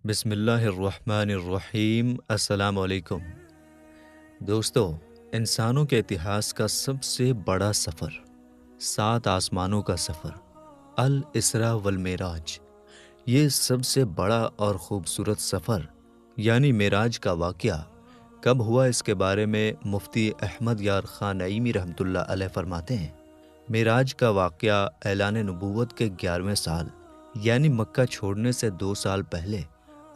بسم اللہ الرحمن الرحیم۔ السلام علیکم دوستو، انسانوں کے اتہاس کا سب سے بڑا سفر، 7 آسمانوں کا سفر، الاسراء والمعراج، یہ سب سے بڑا اور خوبصورت سفر یعنی معراج کا واقعہ کب ہوا، اس کے بارے میں مفتی احمد یار خان نعیمی رحمۃ اللہ علیہ فرماتے ہیں، معراج کا واقعہ اعلان نبوت کے 11ویں سال یعنی مکہ چھوڑنے سے 2 سال پہلے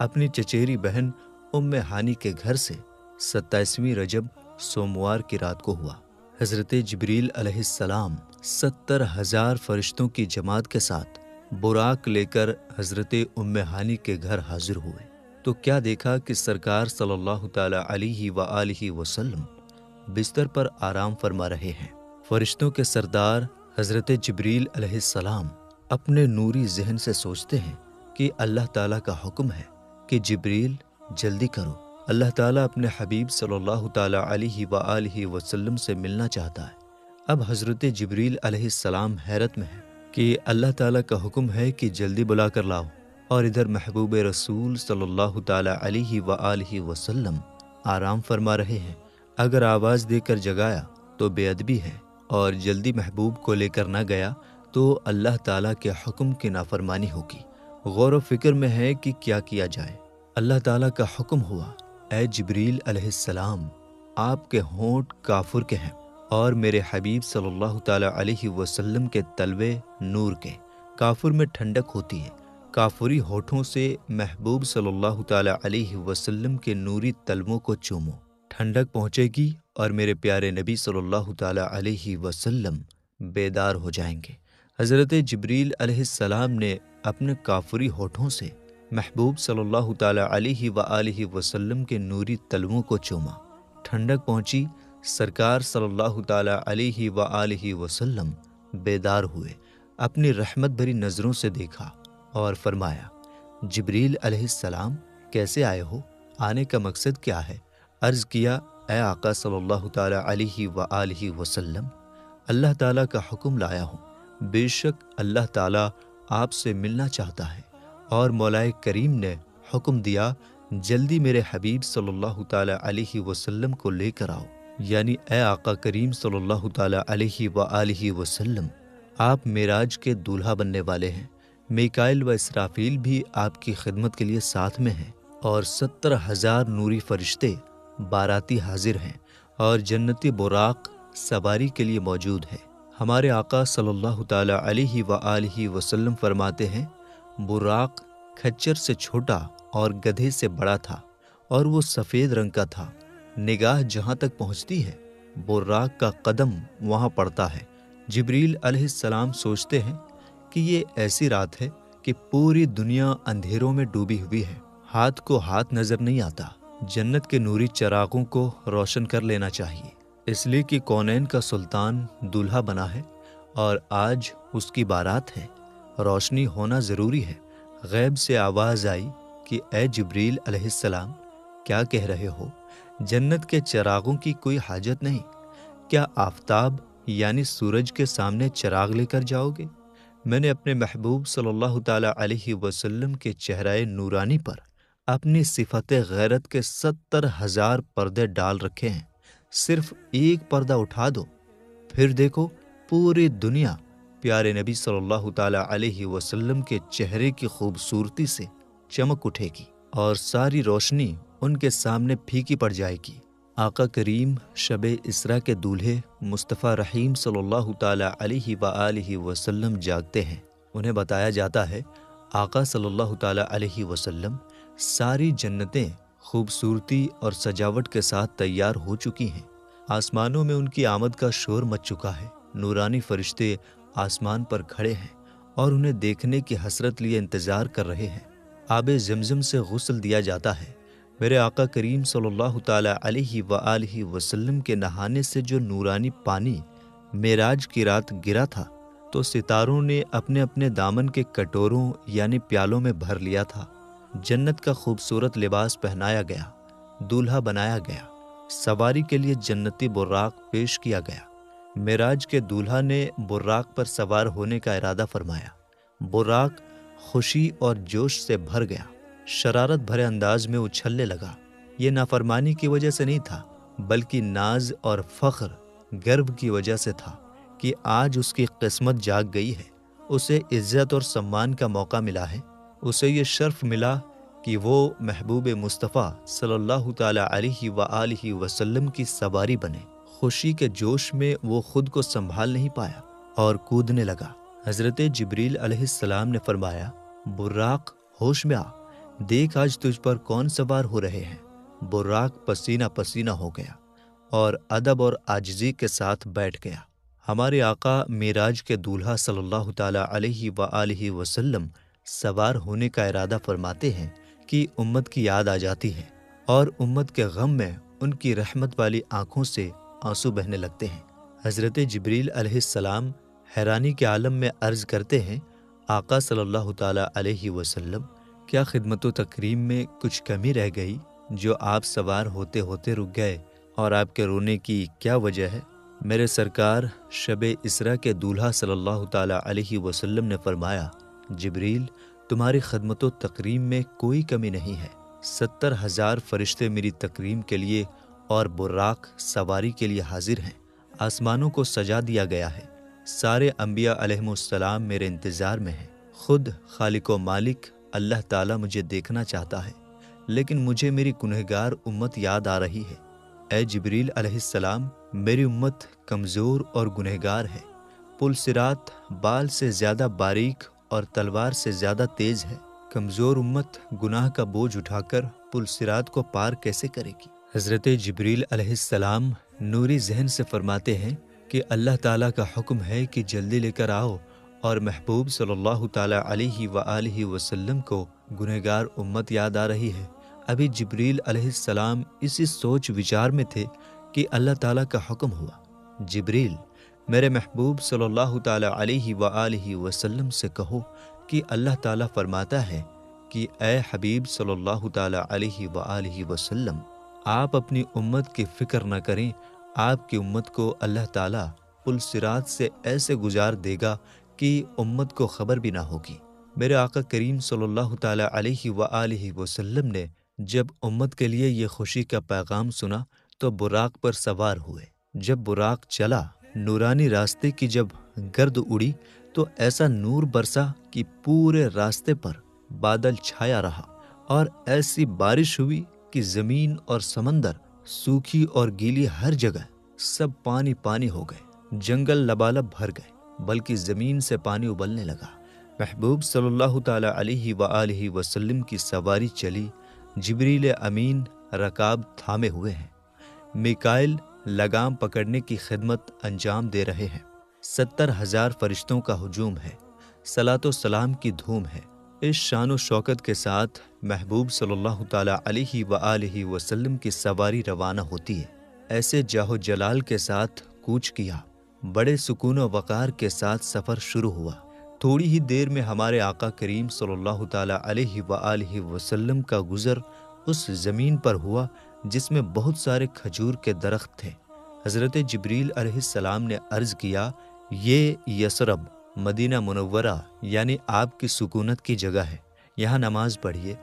اپنی چچیری بہن ام ہانی کے گھر سے 27ویں رجب سوموار کی رات کو ہوا۔ حضرت جبریل علیہ السلام 70,000 فرشتوں کی جماعت کے ساتھ براق لے کر حضرت ام ہانی کے گھر حاضر ہوئے تو کیا دیکھا کہ سرکار صلی اللہ تعالی علیہ وآلہ وسلم بستر پر آرام فرما رہے ہیں۔ فرشتوں کے سردار حضرت جبریل علیہ السلام اپنے نوری ذہن سے سوچتے ہیں کہ اللہ تعالیٰ کا حکم ہے کہ جبریل جلدی کرو، اللہ تعالیٰ اپنے حبیب صلی اللہ تعالیٰ علیہ وآلہ وسلم سے ملنا چاہتا ہے۔ اب حضرت جبریل علیہ السلام حیرت میں ہے کہ اللہ تعالیٰ کا حکم ہے کہ جلدی بلا کر لاؤ، اور ادھر محبوب رسول صلی اللہ تعالیٰ علیہ وآلہ وسلم آرام فرما رہے ہیں۔ اگر آواز دے کر جگایا تو بے ادبی ہے، اور جلدی محبوب کو لے کر نہ گیا تو اللہ تعالیٰ کے حکم کی نافرمانی ہوگی۔ غور و فکر میں ہے کہ کیا کیا جائے۔ اللہ تعالیٰ کا حکم ہوا، اے جبریل علیہ السلام، آپ کے ہونٹ کافر کے ہیں اور میرے حبیب صلی اللہ تعالیٰ علیہ وسلم کے تلوے نور کے۔ کافر میں ٹھنڈک ہوتی ہے، کافری ہونٹوں سے محبوب صلی اللہ تعالیٰ علیہ وسلم کے نوری تلووں کو چومو، ٹھنڈک پہنچے گی اور میرے پیارے نبی صلی اللہ تعالیٰ علیہ وسلم بیدار ہو جائیں گے۔ حضرت جبریل علیہ السلام نے اپنے کافری ہونٹوں سے محبوب صلی اللہ تعالیٰ علیہ وآلہ وسلم کے نوری تلووں کو چوما، ٹھنڈک پہنچی، سرکار صلی اللہ تعالیٰ علیہ وآلہ وسلم بیدار ہوئے، اپنی رحمت بھری نظروں سے دیکھا اور فرمایا، جبریل علیہ السلام کیسے آئے ہو؟ آنے کا مقصد کیا ہے؟ عرض کیا، اے آقا صلی اللہ تعالیٰ علیہ وآلہ وسلم، اللہ تعالیٰ کا حکم لایا ہوں، بے شک اللہ تعالیٰ آپ سے ملنا چاہتا ہے، اور مولا کریم نے حکم دیا جلدی میرے حبیب صلی اللہ تعالیٰ علیہ وسلم کو لے کر آؤ، یعنی اے آقا کریم صلی اللہ تعالیٰ علیہ وآلہ وسلم، آپ معراج کے دولہا بننے والے ہیں۔ میکائیل و اسرافیل بھی آپ کی خدمت کے لیے ساتھ میں ہیں، اور 70,000 نوری فرشتے باراتی حاضر ہیں، اور جنتی براق سواری کے لیے موجود ہے۔ ہمارے آقا صلی اللہ تعالیٰ علیہ وآلہ وسلم فرماتے ہیں، براق کھچر سے چھوٹا اور گدھے سے بڑا تھا، اور وہ سفید رنگ کا تھا، نگاہ جہاں تک پہنچتی ہے براق کا قدم وہاں پڑتا ہے۔ جبریل علیہ السلام سوچتے ہیں کہ یہ ایسی رات ہے کہ پوری دنیا اندھیروں میں ڈوبی ہوئی ہے، ہاتھ کو ہاتھ نظر نہیں آتا، جنت کے نوری چراغوں کو روشن کر لینا چاہیے، اس لیے کہ کونین کا سلطان دولہا بنا ہے اور آج اس کی بارات ہے، روشنی ہونا ضروری ہے۔ غیب سے آواز آئی کہ اے جبریل علیہ السلام، کیا کہہ رہے ہو؟ جنت کے چراغوں کی کوئی حاجت نہیں، کیا آفتاب یعنی سورج کے سامنے چراغ لے کر جاؤ گے؟ میں نے اپنے محبوب صلی اللہ تعالیٰ علیہ وسلم کے چہرہ نورانی پر اپنی صفت غیرت کے 70,000 پردے ڈال رکھے ہیں، صرف ایک پردہ اٹھا دو، پھر دیکھو پوری دنیا پیارے نبی صلی اللہ تعالیٰ علیہ وسلم کے چہرے کی خوبصورتی سے چمک اٹھے گی، اور ساری روشنی ان کے سامنے پھیکی پڑ جائے گی۔ آقا کریم شب اسراء کے دولہے مصطفیٰ رحیم صلی اللہ تعالیٰ علیہ وآلہ وسلم جاگتے ہیں، انہیں بتایا جاتا ہے آقا صلی اللہ تعالیٰ علیہ وسلم ساری جنتیں خوبصورتی اور سجاوٹ کے ساتھ تیار ہو چکی ہیں، آسمانوں میں ان کی آمد کا شور مچ چکا ہے، نورانی فرشتے آسمان پر کھڑے ہیں اور انہیں دیکھنے کی حسرت لیے انتظار کر رہے ہیں۔ آب زمزم سے غسل دیا جاتا ہے۔ میرے آقا کریم صلی اللہ تعالیٰ علیہ وآلہ وسلم کے نہانے سے جو نورانی پانی معراج کی رات گرا تھا تو ستاروں نے اپنے اپنے دامن کے کٹوروں یعنی پیالوں میں بھر لیا تھا۔ جنت کا خوبصورت لباس پہنایا گیا، دولہا بنایا گیا، سواری کے لیے جنتی براق پیش کیا گیا۔ معراج کے دولہا نے براق پر سوار ہونے کا ارادہ فرمایا، براق خوشی اور جوش سے بھر گیا، شرارت بھرے انداز میں اچھلنے لگا۔ یہ نافرمانی کی وجہ سے نہیں تھا، بلکہ ناز اور فخر، گرو کی وجہ سے تھا کہ آج اس کی قسمت جاگ گئی ہے، اسے عزت اور سمان کا موقع ملا ہے، اسے یہ شرف ملا کہ وہ محبوب مصطفیٰ صلی اللہ تعالی علیہ وآلہ وسلم کی سواری بنے۔ خوشی کے جوش میں وہ خود کو سنبھال نہیں پایا اور کودنے لگا۔ حضرت جبریل علیہ السلام نے فرمایا، براق ہوش میں آ، دیکھ آج تجھ پر کون سوار ہو رہے ہیں۔ براق پسینہ پسینہ ہو گیا اور ادب اور عاجزی کے ساتھ بیٹھ گیا۔ ہمارے آقا معراج کے دولہا صلی اللہ تعالی علیہ وآلہ وسلم سوار ہونے کا ارادہ فرماتے ہیں کہ امت کی یاد آ جاتی ہے اور امت کے غم میں ان کی رحمت والی آنکھوں سے آنسو بہنے لگتے ہیں۔ حضرت جبریل علیہ السلام حیرانی کے عالم میں عرض کرتے ہیں، آقا صلی اللہ تعالی علیہ وسلم، کیا خدمت و تکریم میں کچھ کمی رہ گئی جو آپ سوار ہوتے ہوتے رک گئے، اور آپ کے رونے کی کیا وجہ ہے؟ میرے سرکار شب اسرا کے دولہا صلی اللہ تعالی علیہ وسلم نے فرمایا، جبریل، تمہاری خدمت و تکریم میں کوئی کمی نہیں ہے۔ 70,000 فرشتے میری تکریم کے لیے اور براق سواری کے لیے حاضر ہیں۔ آسمانوں کو سجا دیا گیا ہے، سارے انبیاء علیہم السلام میرے انتظار میں ہیں۔ خود خالق و مالک اللہ تعالیٰ مجھے دیکھنا چاہتا ہے، لیکن مجھے میری گنہگار امت یاد آ رہی ہے۔ اے جبریل علیہ السلام، میری امت کمزور اور گنہگار ہے۔ پل صراط بال سے زیادہ باریک اور تلوار سے زیادہ تیز ہے۔ کمزور امت گناہ کا بوجھ اٹھا کر پل صراط کو پار کیسے کرے گی؟ حضرت جبریل علیہ السلام نوری ذہن سے فرماتے ہیں کہ اللہ تعالیٰ کا حکم ہے کہ جلدی لے کر آؤ، اور محبوب صلی اللہ تعالیٰ علیہ وآلہ وسلم کو گنہگار امت یاد آ رہی ہے۔ ابھی جبریل علیہ السلام اسی سوچ وچار میں تھے کہ اللہ تعالیٰ کا حکم ہوا، جبریل، میرے محبوب صلی اللہ تعالیٰ علیہ وآلہ وسلم سے کہو کہ اللہ تعالیٰ فرماتا ہے کہ اے حبیب صلی اللہ تعالیٰ علیہ وآلہ وسلم، آپ اپنی امت کی فکر نہ کریں، آپ کی امت کو اللہ تعالیٰ پل صراط سے ایسے گزار دے گا کہ امت کو خبر بھی نہ ہوگی۔ میرے آقا کریم صلی اللہ تعالیٰ علیہ وآلہ وسلم نے جب امت کے لیے یہ خوشی کا پیغام سنا تو براق پر سوار ہوئے۔ جب براق چلا، نورانی راستے کی جب گرد اڑی تو ایسا نور برسا کہ پورے راستے پر بادل چھایا رہا، اور ایسی بارش ہوئی کہ زمین اور سمندر، سوکھی اور گیلی ہر جگہ، سب پانی پانی ہو گئے۔ جنگل لبالب بھر گئے، بلکہ زمین سے پانی ابلنے لگا۔ محبوب صلی اللہ تعالی علیہ وآلہ وسلم کی سواری چلی، جبریل امین رکاب تھامے ہوئے ہیں، میکائل لگام پکڑنے کی خدمت انجام دے رہے ہیں۔ 70,000 فرشتوں کا ہجوم ہے، صلاۃ و سلام کی دھوم ہے۔ اس شان و شوکت کے ساتھ محبوب صلی اللہ تعالی علیہ وآلہ وسلم کی سواری روانہ ہوتی ہے۔ ایسے جاہ و جلال کے ساتھ کوچ کیا، بڑے سکون و وقار کے ساتھ سفر شروع ہوا۔ تھوڑی ہی دیر میں ہمارے آقا کریم صلی اللہ تعالی علیہ وآلہ وسلم کا گزر اس زمین پر ہوا جس میں بہت سارے کھجور کے درخت تھے۔ حضرت جبریل علیہ السلام نے عرض کیا، یہ یثرب، مدینہ منورہ یعنی آپ کی سکونت کی جگہ ہے، یہاں نماز پڑھیے۔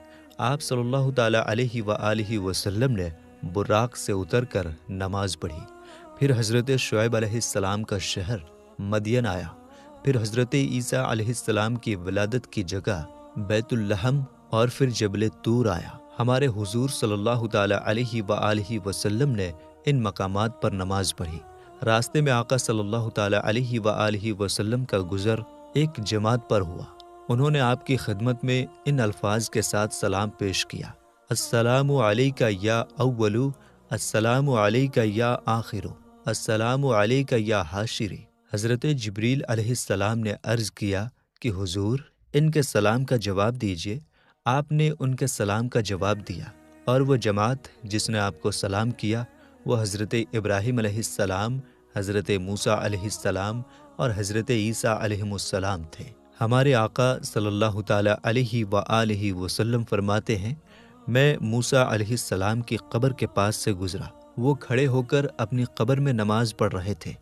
آپ صلی اللہ تعالی علیہ وآلہ وسلم نے براق سے اتر کر نماز پڑھی۔ پھر حضرت شعیب علیہ السلام کا شہر مدین آیا، پھر حضرت عیسیٰ علیہ السلام کی ولادت کی جگہ بیت اللحم، اور پھر جبل طور آیا۔ ہمارے حضور صلی اللہ تعالی علیہ وآلہ وسلم نے ان مقامات پر نماز پڑھی۔ راستے میں آقا صلی اللہ تعالی علیہ وآلہ وسلم کا گزر ایک جماعت پر ہوا۔ انہوں نے آپ کی خدمت میں ان الفاظ کے ساتھ سلام پیش کیا، السلام علیکہ یا اولو، السلام علیکہ یا آخرو، السلام علیکہ یا حاشری۔ حضرت جبریل علیہ السلام نے عرض کیا کہ حضور، ان کے سلام کا جواب دیجیے۔ آپ نے ان کے سلام کا جواب دیا، اور وہ جماعت جس نے آپ کو سلام کیا وہ حضرت ابراہیم علیہ السلام، حضرت موسیٰ علیہ السلام اور حضرت عیسیٰ علیہ السلام تھے۔ ہمارے آقا صلی اللہ تعالی علیہ وآلہ وسلم فرماتے ہیں، میں موسیٰ علیہ السلام کی قبر کے پاس سے گزرا، وہ کھڑے ہو کر اپنی قبر میں نماز پڑھ رہے تھے،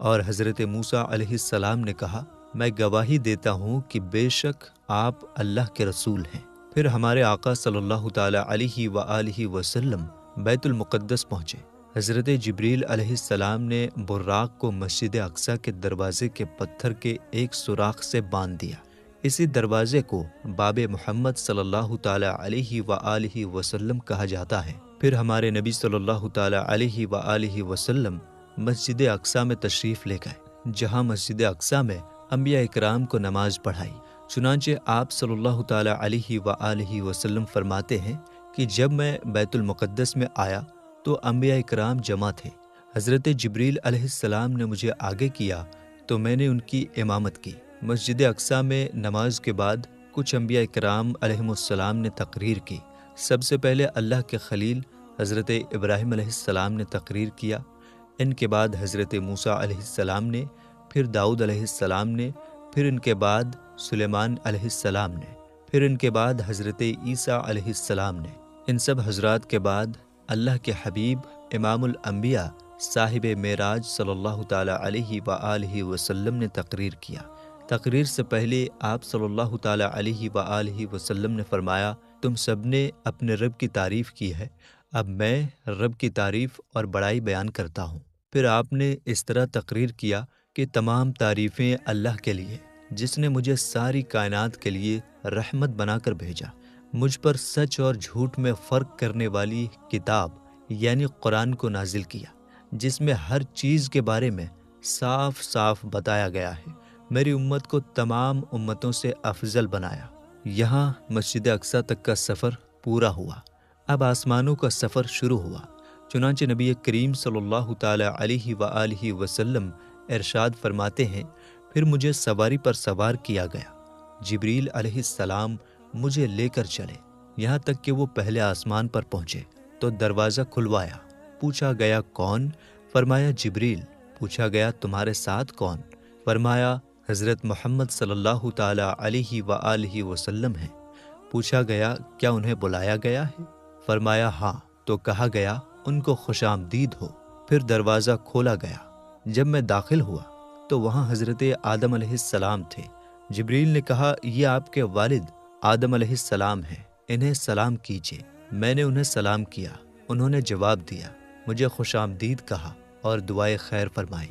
اور حضرت موسیٰ علیہ السلام نے کہا، میں گواہی دیتا ہوں کہ بے شک آپ اللہ کے رسول ہیں۔ پھر ہمارے آقا صلی اللہ تعالیٰ علیہ وآلہ وسلم بیت المقدس پہنچے۔ حضرت جبریل علیہ السلام نے براق کو مسجد اقصیٰ کے دروازے کے پتھر کے ایک سوراخ سے باندھ دیا۔ اسی دروازے کو باب محمد صلی اللہ تعالیٰ علیہ وآلہ وسلم کہا جاتا ہے۔ پھر ہمارے نبی صلی اللہ تعالیٰ علیہ وآلہ وسلم مسجد اقصیٰ میں تشریف لے گئے، جہاں مسجد اقصیٰ میں انبیاء اکرام کو نماز پڑھائی۔ چنانچہ آپ صلی اللہ تعالیٰ علیہ وآلہ وسلم فرماتے ہیں کہ جب میں بیت المقدس میں آیا تو انبیاء اکرام جمع تھے۔ حضرت جبریل علیہ السلام نے مجھے آگے کیا تو میں نے ان کی امامت کی۔ مسجد اقصیٰ میں نماز کے بعد کچھ انبیاء اکرام علیہم السلام نے تقریر کی۔ سب سے پہلے اللہ کے خلیل حضرت ابراہیم علیہ السلام نے تقریر کیا، ان کے بعد حضرت موسیٰ علیہ السلام نے، پھر داؤد علیہ السلام نے، پھر ان کے بعد سلیمان علیہ السلام نے، پھر ان کے بعد حضرت عیسیٰ علیہ السلام نے۔ ان سب حضرات کے بعد اللہ کے حبیب امام الانبیاء صاحب معراج صلی اللہ تعالیٰ علیہ وآلہ وسلم نے تقریر کیا۔ تقریر سے پہلے آپ صلی اللہ تعالیٰ علیہ وآلہ وسلم نے فرمایا، تم سب نے اپنے رب کی تعریف کی ہے، اب میں رب کی تعریف اور بڑائی بیان کرتا ہوں۔ پھر آپ نے اس طرح تقریر کیا کہ تمام تعریفیں اللہ کے لیے، جس نے مجھے ساری کائنات کے لیے رحمت بنا کر بھیجا، مجھ پر سچ اور جھوٹ میں فرق کرنے والی کتاب یعنی قرآن کو نازل کیا، جس میں ہر چیز کے بارے میں صاف صاف بتایا گیا ہے، میری امت کو تمام امتوں سے افضل بنایا۔ یہاں مسجد اقصیٰ تک کا سفر پورا ہوا، اب آسمانوں کا سفر شروع ہوا۔ چنانچہ نبی کریم صلی اللہ تعالیٰ علیہ وآلہ وسلم ارشاد فرماتے ہیں، پھر مجھے سواری پر سوار کیا گیا، جبریل علیہ السلام مجھے لے کر چلے، یہاں تک کہ وہ پہلے آسمان پر پہنچے تو دروازہ کھلوایا۔ پوچھا گیا کون؟ فرمایا جبریل۔ پوچھا گیا تمہارے ساتھ کون؟ فرمایا حضرت محمد صلی اللہ تعالیٰ علیہ وآلہ وسلم ہیں۔ پوچھا گیا کیا انہیں بلایا گیا ہے؟ فرمایا ہاں۔ تو کہا گیا ان کو خوش آمدید ہو۔ پھر دروازہ کھولا گیا۔ جب میں داخل ہوا تو وہاں حضرت آدم علیہ السلام تھے۔ جبریل نے کہا یہ آپ کے والد آدم علیہ السلام ہیں، انہیں سلام کیجیے۔ میں نے انہیں سلام کیا، انہوں نے جواب دیا، مجھے خوش آمدید کہا اور دعائے خیر فرمائی۔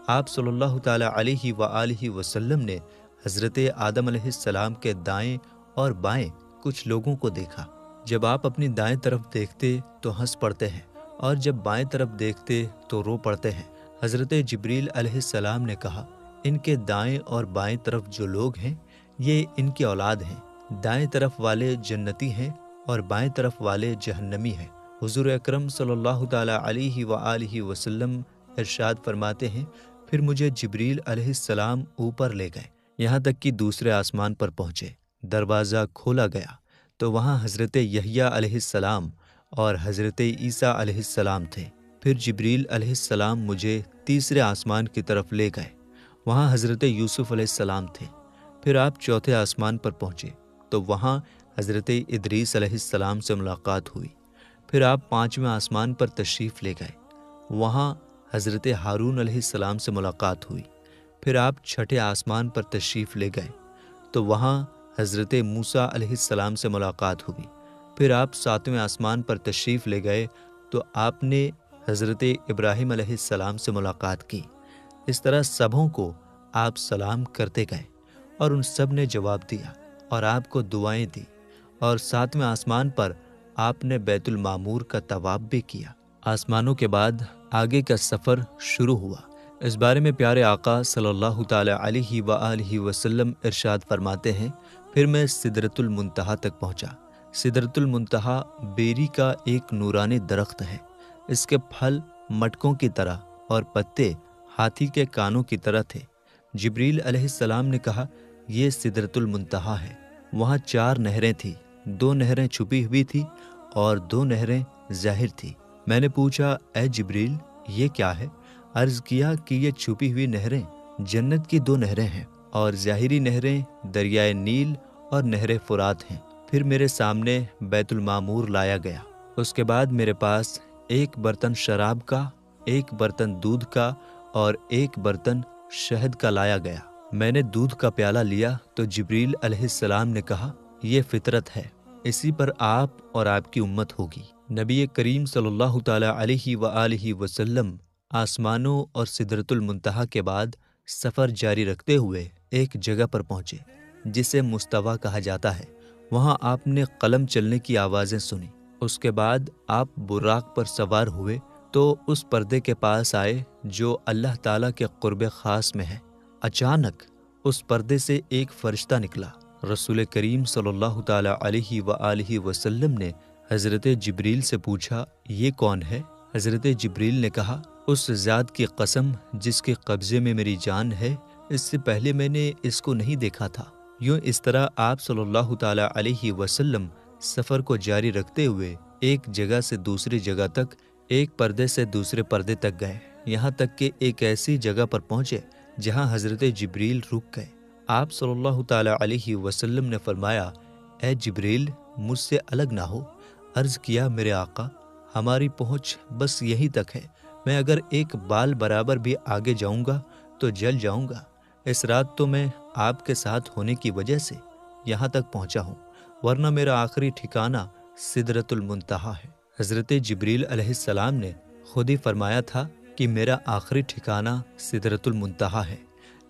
آپ صلی اللہ تعالیٰ علیہ وآلہ وسلم نے حضرت آدم علیہ السلام کے دائیں اور بائیں کچھ لوگوں کو دیکھا۔ جب آپ اپنی دائیں طرف دیکھتے تو ہنس پڑتے ہیں اور جب بائیں طرف دیکھتے تو رو پڑتے ہیں۔ حضرت جبریل علیہ السلام نے کہا ان کے دائیں اور بائیں طرف جو لوگ ہیں یہ ان کی اولاد ہیں، دائیں طرف والے جنتی ہیں اور بائیں طرف والے جہنمی ہیں۔ حضور اکرم صلی اللہ تعالیٰ علیہ وآلہ وسلم ارشاد فرماتے ہیں، پھر مجھے جبریل علیہ السلام اوپر لے گئے، یہاں تک کہ دوسرے آسمان پر پہنچے۔ دروازہ کھولا گیا تو وہاں حضرت یحییٰ علیہ السلام اور حضرت عیسیٰ علیہ السلام تھے۔ پھر جبریل علیہ السلام مجھے تیسرے آسمان کی طرف لے گئے، وہاں حضرت یوسف علیہ السلام تھے۔ پھر آپ چوتھے آسمان پر پہنچے تو وہاں حضرت ادریس علیہ السلام سے ملاقات ہوئی۔ پھر آپ پانچویں آسمان پر تشریف لے گئے، وہاں حضرت ہارون علیہ السلام سے ملاقات ہوئی۔ پھر آپ چھٹے آسمان پر تشریف لے گئے تو وہاں حضرت موسیٰ علیہ السلام سے ملاقات ہوئی۔ پھر آپ ساتویں آسمان پر تشریف لے گئے تو آپ نے حضرت ابراہیم علیہ السلام سے ملاقات کی۔ اس طرح سبھوں کو آپ سلام کرتے گئے اور ان سب نے جواب دیا اور آپ کو دعائیں دی، اور ساتویں آسمان پر آپ نے بیت المعمور کا طواف بھی کیا۔ آسمانوں کے بعد آگے کا سفر شروع ہوا۔ اس بارے میں پیارے آقا صلی اللہ تعالیٰ علیہ وآلہ وسلم ارشاد فرماتے ہیں، پھر میں سدرۃ المنتہا تک پہنچا۔ سدرۃ المنتہا بیری کا ایک نورانی درخت ہے، اس کے پھل مٹکوں کی طرح اور پتے ہاتھی کے کانوں کی طرح تھے۔ جبریل علیہ السلام نے کہا یہ سدرۃ المنتہا ہے۔ وہاں 4 نہریں تھیں، 2 نہریں چھپی ہوئی تھیں اور 2 نہریں ظاہر تھیں۔ میں نے پوچھا اے جبریل یہ کیا ہے؟ عرض کیا کہ یہ چھپی ہوئی نہریں جنت کی 2 نہریں ہیں اور ظاہری نہریں دریائے نیل اور نہر فرات ہیں۔ پھر میرے سامنے بیت المعمور لایا گیا، اس کے بعد میرے پاس 1 برتن شراب کا، 1 برتن دودھ کا اور 1 برتن شہد کا لایا گیا۔ میں نے دودھ کا پیالہ لیا تو جبریل علیہ السلام نے کہا یہ فطرت ہے، اسی پر آپ اور آپ کی امت ہوگی۔ نبی کریم صلی اللہ تعالیٰ علیہ وآلہ وسلم آسمانوں اور سدرۃ المنتہا کے بعد سفر جاری رکھتے ہوئے ایک جگہ پر پہنچے جسے مستویٰ کہا جاتا ہے۔ وہاں آپ نے قلم چلنے کی آوازیں سنی۔ اس کے بعد آپ براق پر سوار ہوئے تو اس پردے کے پاس آئے جو اللہ تعالیٰ کے قرب خاص میں ہے۔ اچانک اس پردے سے ایک فرشتہ نکلا۔ رسول کریم صلی اللہ تعالیٰ علیہ وآلہ وسلم نے حضرت جبریل سے پوچھا، یہ کون ہے؟ حضرت جبریل نے کہا، اس ذات کی قسم جس کے قبضے میں میری جان ہے، اس سے پہلے میں نے اس کو نہیں دیکھا تھا۔ یوں اس طرح آپ صلی اللہ تعالیٰ علیہ وسلم سفر کو جاری رکھتے ہوئے ایک جگہ سے دوسری جگہ تک، ایک پردے سے دوسرے پردے تک گئے، یہاں تک کہ ایک ایسی جگہ پر پہنچے جہاں حضرت جبریل رک گئے۔ آپ صلی اللہ تعالیٰ علیہ وسلم نے فرمایا، اے جبریل، مجھ سے الگ نہ ہو۔ عرض کیا، میرے آقا، ہماری پہنچ بس یہیں تک ہے، میں اگر ایک بال برابر بھی آگے جاؤں گا تو جل جاؤں گا۔ اس رات تو میں آپ کے ساتھ ہونے کی وجہ سے یہاں تک پہنچا ہوں، ورنہ میرا آخری ٹھکانہ سدرۃ المنتہا ہے۔ حضرت جبریل علیہ السلام نے خود ہی فرمایا تھا کہ میرا آخری ٹھکانہ سدرۃ المنتہا ہے،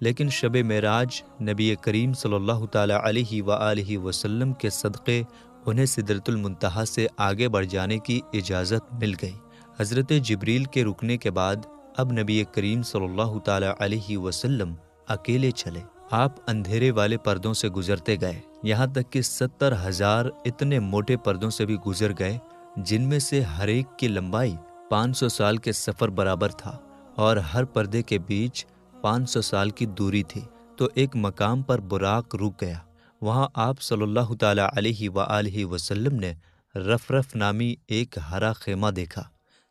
لیکن شب معراج نبی کریم صلی اللہ تعالیٰ علیہ وآلہ وسلم کے صدقے انہیں سدرۃ المنتہا سے آگے بڑھ جانے کی اجازت مل گئی۔ حضرت جبریل کے رکنے کے بعد اب نبی کریم صلی اللہ تعالیٰ علیہ وسلم اکیلے چلے۔ آپ اندھیرے والے پردوں سے گزرتے گئے، یہاں تک کہ 70,000 اتنے موٹے پردوں سے بھی گزر گئے جن میں سے ہر ایک کی لمبائی 500 سال کے سفر برابر تھا اور ہر پردے کے بیچ 500 سال کی دوری تھی۔ تو ایک مقام پر براق رک گیا۔ وہاں آپ صلی اللہ تعالیٰ علیہ وآلہ وسلم نے رفرف نامی ایک ہرا خیمہ دیکھا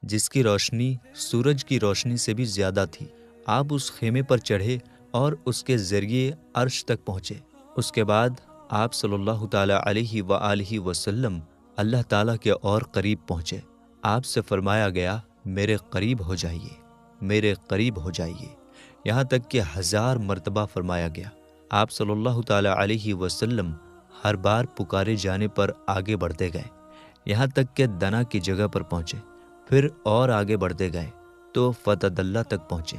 جس کی روشنی سورج کی روشنی سے بھی زیادہ تھی۔ آپ اس خیمے پر چڑھے اور اس کے ذریعے عرش تک پہنچے۔ اس کے بعد آپ صلی اللہ تعالیٰ علیہ وآلہ وسلم اللہ تعالیٰ کے اور قریب پہنچے۔ آپ سے فرمایا گیا، میرے قریب ہو جائیے، میرے قریب ہو جائیے، یہاں تک کہ 1000 مرتبہ فرمایا گیا۔ آپ صلی اللہ تعالیٰ علیہ وسلم ہر بار پکارے جانے پر آگے بڑھتے گئے، یہاں تک کہ دنا کی جگہ پر پہنچے، پھر اور آگے بڑھتے گئے تو فتح اللہ تک پہنچے،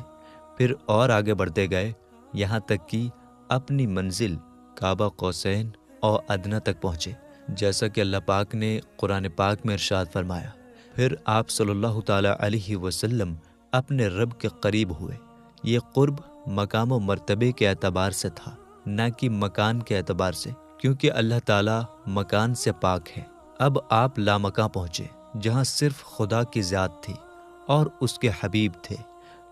پھر اور آگے بڑھتے گئے یہاں تک کہ اپنی منزل کعبہ قوسین اور ادنیٰ تک پہنچے، جیسا کہ اللہ پاک نے قرآن پاک میں ارشاد فرمایا۔ پھر آپ صلی اللہ تعالیٰ علیہ وسلم اپنے رب کے قریب ہوئے۔ یہ قرب مقام و مرتبے کے اعتبار سے تھا، نہ کہ مکان کے اعتبار سے، کیونکہ اللہ تعالیٰ مکان سے پاک ہے۔ اب آپ لامکاں پہنچے جہاں صرف خدا کی ذات تھی اور اس کے حبیب تھے۔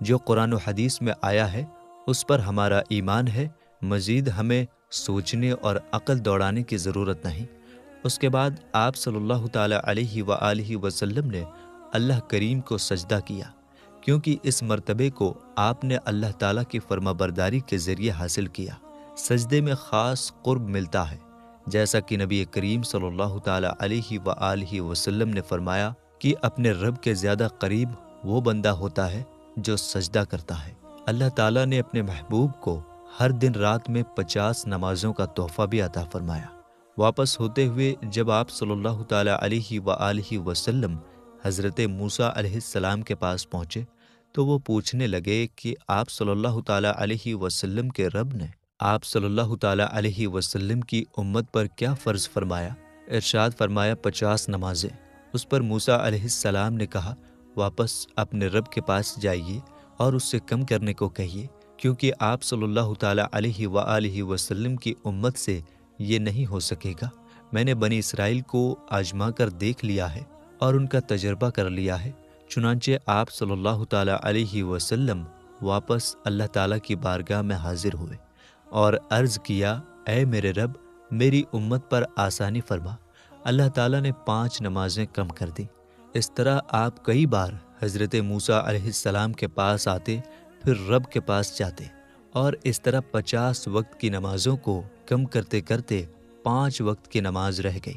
جو قرآن و حدیث میں آیا ہے اس پر ہمارا ایمان ہے، مزید ہمیں سوچنے اور عقل دوڑانے کی ضرورت نہیں۔ اس کے بعد آپ صلی اللہ تعالیٰ علیہ وآلہ وسلم نے اللہ کریم کو سجدہ کیا، کیونکہ اس مرتبے کو آپ نے اللہ تعالیٰ کی فرما برداری کے ذریعے حاصل کیا۔ سجدے میں خاص قرب ملتا ہے، جیسا کہ نبی کریم صلی اللہ تعالیٰ علیہ وآلہ وسلم نے فرمایا کہ اپنے رب کے زیادہ قریب وہ بندہ ہوتا ہے جو سجدہ کرتا ہے۔ اللہ تعالیٰ نے اپنے محبوب کو ہر دن رات میں 50 نمازوں کا تحفہ بھی عطا فرمایا۔ واپس ہوتے ہوئے جب آپ صلی اللہ تعالیٰ علیہ وآلہ وسلم حضرت موسیٰ علیہ السلام کے پاس پہنچے تو وہ پوچھنے لگے کہ آپ صلی اللہ تعالیٰ علیہ وسلم کے رب نے آپ صلی اللہ تعالیٰ علیہ وسلم کی امت پر کیا فرض فرمایا؟ ارشاد فرمایا 50 نمازیں۔ اس پر موسیٰ علیہ السلام نے کہا، واپس اپنے رب کے پاس جائیے اور اس سے کم کرنے کو کہیے، کیونکہ آپ صلی اللہ تعالیٰ علیہ وآلہ وسلم کی امت سے یہ نہیں ہو سکے گا۔ میں نے بنی اسرائیل کو آزما کر دیکھ لیا ہے اور ان کا تجربہ کر لیا ہے۔ چنانچہ آپ صلی اللہ تعالیٰ علیہ وسلم واپس اللہ تعالیٰ کی بارگاہ میں حاضر ہوئے اور عرض کیا، اے میرے رب، میری امت پر آسانی فرما۔ اللہ تعالیٰ نے 5 نمازیں کم کر دی۔ اس طرح آپ کئی بار حضرت موسیٰ علیہ السلام کے پاس آتے، پھر رب کے پاس جاتے، اور اس طرح 50 وقت کی نمازوں کو کم کرتے کرتے 5 وقت کی نماز رہ گئی۔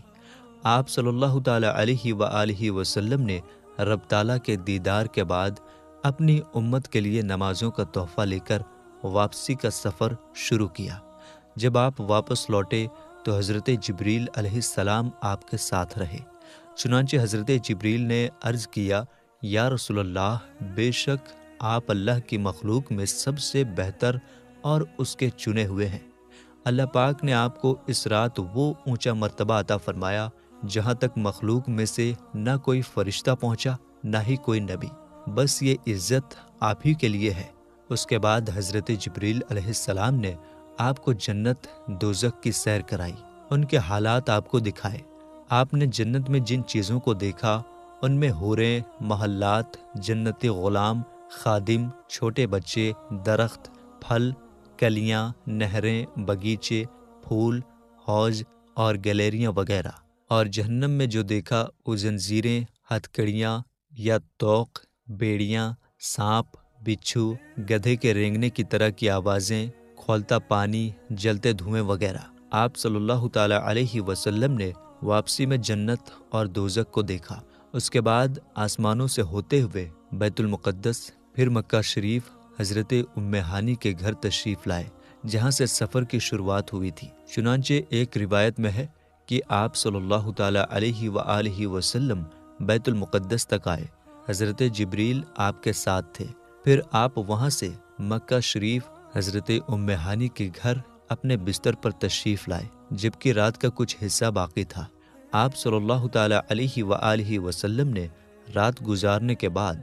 آپ صلی اللہ تعالیٰ علیہ وآلہ وسلم نے رب تعالیٰ کے دیدار کے بعد اپنی امت کے لیے نمازوں کا تحفہ لے کر واپسی کا سفر شروع کیا۔ جب آپ واپس لوٹے تو حضرت جبریل علیہ السلام آپ کے ساتھ رہے۔ چنانچہ حضرت جبریل نے عرض کیا، یا رسول اللہ، بے شک آپ اللہ کی مخلوق میں سب سے بہتر اور اس کے چنے ہوئے ہیں۔ اللہ پاک نے آپ کو اس رات وہ اونچا مرتبہ عطا فرمایا جہاں تک مخلوق میں سے نہ کوئی فرشتہ پہنچا نہ ہی کوئی نبی، بس یہ عزت آپ ہی کے لیے ہے۔ اس کے بعد حضرت جبریل علیہ السلام نے آپ کو جنت دوزخ کی سیر کرائی، ان کے حالات آپ کو دکھائے۔ آپ نے جنت میں جن چیزوں کو دیکھا ان میں حوریں، محلات، جنتی غلام، خادم، چھوٹے بچے، درخت، پھل، کلیاں، نہریں، باغیچے، پھول، حوض اور گیلریاں وغیرہ۔ اور جہنم میں جو دیکھا وہ زنجیریں، ہتھکڑیاں یا توق، بیڑیاں، سانپ، بچھو، گدھے کے رینگنے کی طرح کی آوازیں، کھولتا پانی، جلتے دھوئیں وغیرہ۔ آپ صلی اللہ تعالی علیہ وسلم نے واپسی میں جنت اور دوزخ کو دیکھا۔ اس کے بعد آسمانوں سے ہوتے ہوئے بیت المقدس، پھر مکہ شریف، حضرت ام ہانی کے گھر تشریف لائے جہاں سے سفر کی شروعات ہوئی تھی۔ چنانچہ ایک روایت میں ہے کہ آپ صلی اللہ تعالی علیہ وآلہ وسلم بیت المقدس تک آئے، حضرت جبریل آپ کے ساتھ تھے، پھر آپ وہاں سے مکہ شریف حضرت ام ہانی کے گھر اپنے بستر پر تشریف لائے جبکہ رات کا کچھ حصہ باقی تھا۔ آپ صلی اللہ تعالی علیہ وآلہ وسلم نے رات گزارنے کے بعد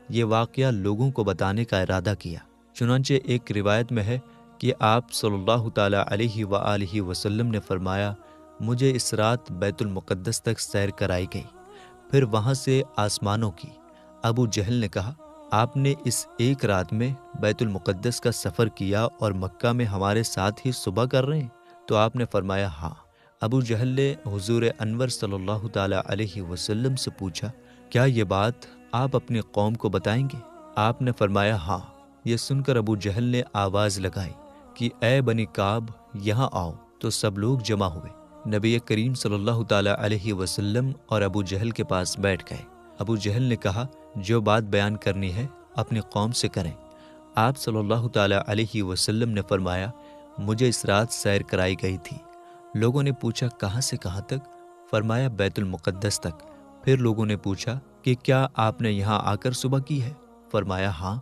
یہ واقعہ لوگوں کو بتانے کا ارادہ کیا۔ چنانچہ ایک روایت میں ہے کہ آپ صلی اللہ تعالی علیہ وآلہ وسلم نے فرمایا، مجھے اس رات بیت المقدس تک سیر کرائی گئی، پھر وہاں سے آسمانوں کی۔ ابو جہل نے کہا، آپ نے اس ایک رات میں بیت المقدس کا سفر کیا اور مکہ میں ہمارے ساتھ ہی صبح کر رہے ہیں؟ تو آپ نے فرمایا ہاں۔ ابو جہل نے حضور انور صلی اللہ تعالی علیہ وسلم سے پوچھا، کیا یہ بات آپ اپنی قوم کو بتائیں گے؟ آپ نے فرمایا ہاں۔ یہ سن کر ابو جہل نے آواز لگائی کہ اے بنی کعب، یہاں آؤ، تو سب لوگ جمع ہوئے۔ نبی کریم صلی اللہ تعالی علیہ وسلم اور ابو جہل کے پاس بیٹھ گئے۔ ابو جہل نے کہا، جو بات بیان کرنی ہے اپنی قوم سے کریں۔ آپ صلی اللہ تعالی علیہ وسلم نے فرمایا، مجھے اس رات سیر کرائی گئی تھی۔ لوگوں نے پوچھا کہاں سے کہاں تک؟ فرمایا بیت المقدس تک۔ پھر لوگوں نے پوچھا کہ کیا آپ نے یہاں آ کر صبح کی ہے؟ فرمایا ہاں۔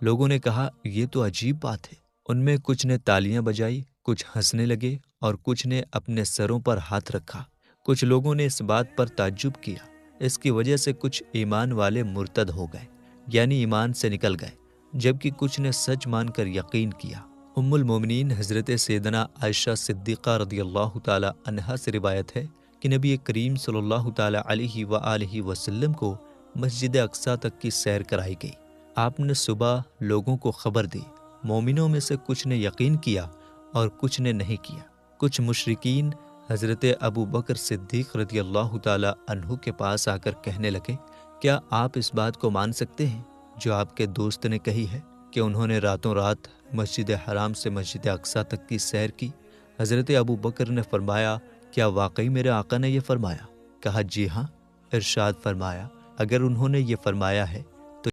لوگوں نے کہا یہ تو عجیب بات ہے۔ ان میں کچھ نے تالیاں بجائی، کچھ ہنسنے لگے اور کچھ نے اپنے سروں پر ہاتھ رکھا۔ کچھ لوگوں نے اس بات پر تعجب کیا۔ اس کی وجہ سے کچھ ایمان والے مرتد ہو گئے، یعنی ایمان سے نکل گئے، جبکہ کچھ نے سچ مان کر یقین کیا۔ ام المومنین حضرت سیدنا عائشہ صدیقہ رضی اللہ تعالی عنہا سے روایت ہے کہ نبی کریم صلی اللہ تعالی علیہ وآلہ وسلم کو مسجد اقصیٰ تک کی سیر کرائی گئی۔ آپ نے صبح لوگوں کو خبر دی۔ مومنوں میں سے کچھ نے یقین کیا اور کچھ نے نہیں کیا۔ کچھ مشرکین حضرت ابو بکر صدیق رضی اللہ تعالی عنہ کے پاس آ کر کہنے لگے، کیا آپ اس بات کو مان سکتے ہیں جو آپ کے دوست نے کہی ہے کہ انہوں نے راتوں رات مسجد حرام سے مسجد اقصیٰ تک کی سیر کی؟ حضرت ابو بکر نے فرمایا، کیا واقعی میرے آقا نے یہ فرمایا؟ کہا جی ہاں۔ ارشاد فرمایا، اگر انہوں نے یہ فرمایا ہے